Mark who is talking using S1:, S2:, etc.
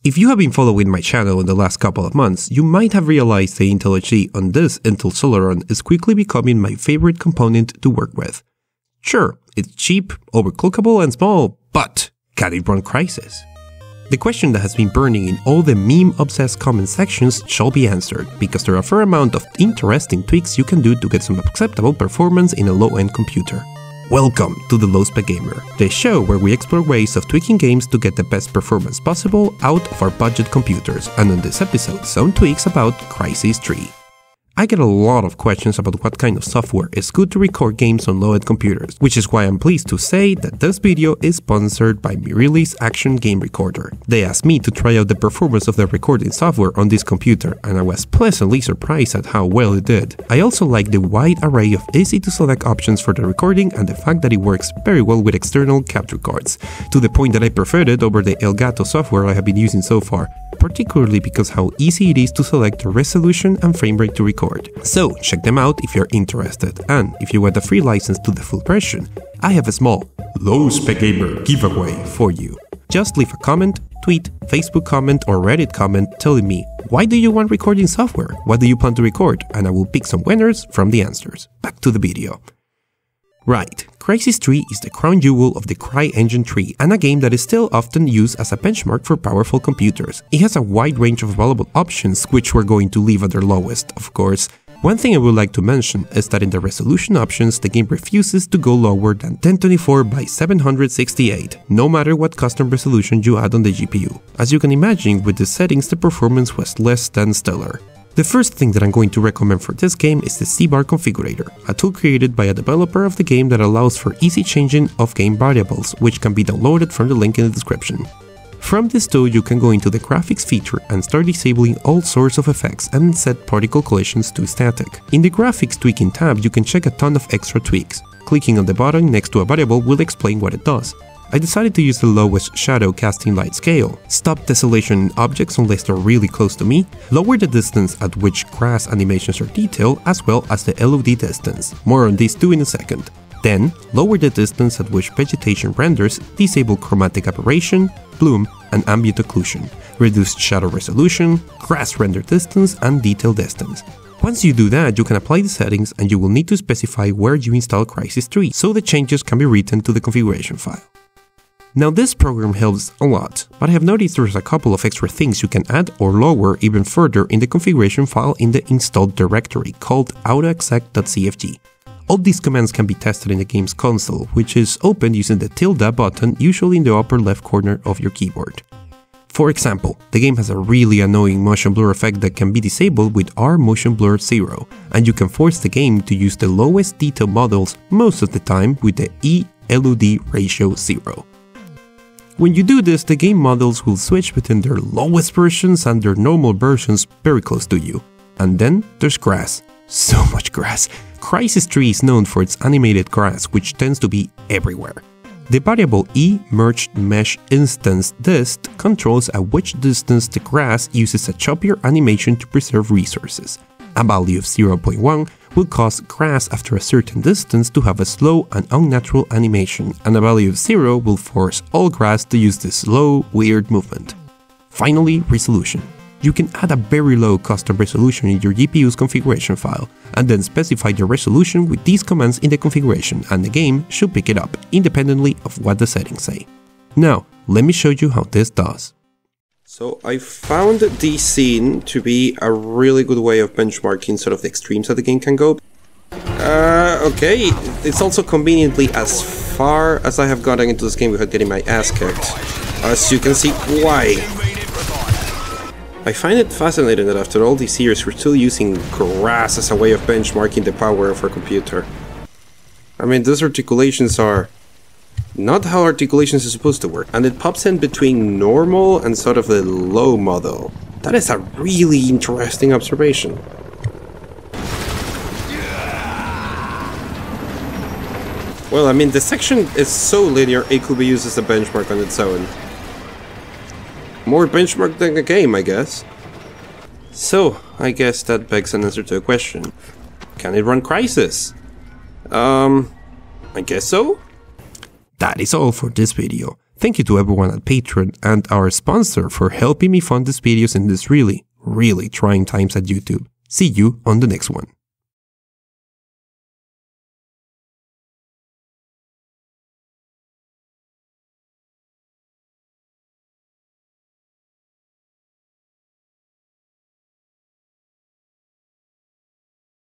S1: If you have been following my channel in the last couple of months, you might have realized the IntelHD on this Intel Celeron is quickly becoming my favorite component to work with. Sure, it's cheap, overclockable and small, but can it run Crysis? The question that has been burning in all the meme-obsessed comment sections shall be answered, because there are a fair amount of interesting tweaks you can do to get some acceptable performance in a low-end computer. Welcome to the LowSpecGamer, the show where we explore ways of tweaking games to get the best performance possible out of our budget computers, and on this episode some tweaks about Crysis 3. I get a lot of questions about what kind of software is good to record games on low-end computers, which is why I'm pleased to say that this video is sponsored by Mirili's Action Game Recorder. They asked me to try out the performance of the recording software on this computer, and I was pleasantly surprised at how well it did. I also like the wide array of easy-to-select options for the recording and the fact that it works very well with external capture cards, to the point that I preferred it over the Elgato software I have been using so far, particularly because how easy it is to select the resolution and frame rate to record. So check them out if you're interested, and if you want a free license to the full version, I have a small LowSpecGamer giveaway for you. Just leave a comment, tweet, Facebook comment or Reddit comment telling me why do you want recording software, what do you plan to record, and I will pick some winners from the answers. Back to the video. Right, Crysis 3 is the crown jewel of the CryEngine 3 and a game that is still often used as a benchmark for powerful computers. It has a wide range of available options, which we're going to leave at their lowest, of course. One thing I would like to mention is that in the resolution options, the game refuses to go lower than 1024 by 768, no matter what custom resolution you add on the GPU. As you can imagine, with the settings the performance was less than stellar. The first thing that I'm going to recommend for this game is the C-Bar Configurator, a tool created by a developer of the game that allows for easy changing of game variables, which can be downloaded from the link in the description. From this tool you can go into the graphics feature and start disabling all sorts of effects and set particle collisions to static. In the graphics tweaking tab you can check a ton of extra tweaks. Clicking on the button next to a variable will explain what it does. I decided to use the lowest shadow casting light scale, stop tessellation in objects unless they're really close to me, lower the distance at which grass animations are detailed as well as the LOD distance, more on these two in a second. Then, lower the distance at which vegetation renders, disable chromatic aberration, bloom and ambient occlusion, reduce shadow resolution, grass render distance and detail distance. Once you do that, you can apply the settings and you will need to specify where you install Crysis 3, so the changes can be written to the configuration file. Now this program helps a lot, but I have noticed there's a couple of extra things you can add or lower even further in the configuration file in the installed directory called autoexec.cfg. All these commands can be tested in the game's console, which is opened using the tilde button usually in the upper left corner of your keyboard. For example, the game has a really annoying motion blur effect that can be disabled with R motion blur 0, and you can force the game to use the lowest detail models most of the time with the E-LOD ratio 0. When you do this, the game models will switch between their lowest versions and their normal versions very close to you. And then there's grass. So much grass. Crysis 3 is known for its animated grass, which tends to be everywhere. The variable eMergedMeshInstance dist controls at which distance the grass uses a choppier animation to preserve resources. A value of 0.1 will cause grass after a certain distance to have a slow and unnatural animation, and a value of 0 will force all grass to use this slow, weird movement. Finally, resolution. You can add a very low custom resolution in your GPU's configuration file, and then specify the resolution with these commands in the configuration, and the game should pick it up, independently of what the settings say. Now, let me show you how this does. So I found this scene to be a really good way of benchmarking sort of the extremes that the game can go. Okay, it's also conveniently as far as I have gotten into this game without getting my ass kicked. As you can see, why? I find it fascinating that after all these years we're still using grass as a way of benchmarking the power of our computer. I mean, these articulations are not how articulations is supposed to work, and it pops in between normal and sort of the low model. That is a really interesting observation. Well, I mean, the section is so linear it could be used as a benchmark on its own. More benchmark than a game, I guess. So, I guess that begs an answer to a question. Can it run Crysis? I guess so? That is all for this video. Thank you to everyone at Patreon and our sponsor for helping me fund these videos in these really trying times at YouTube. See you on the next one.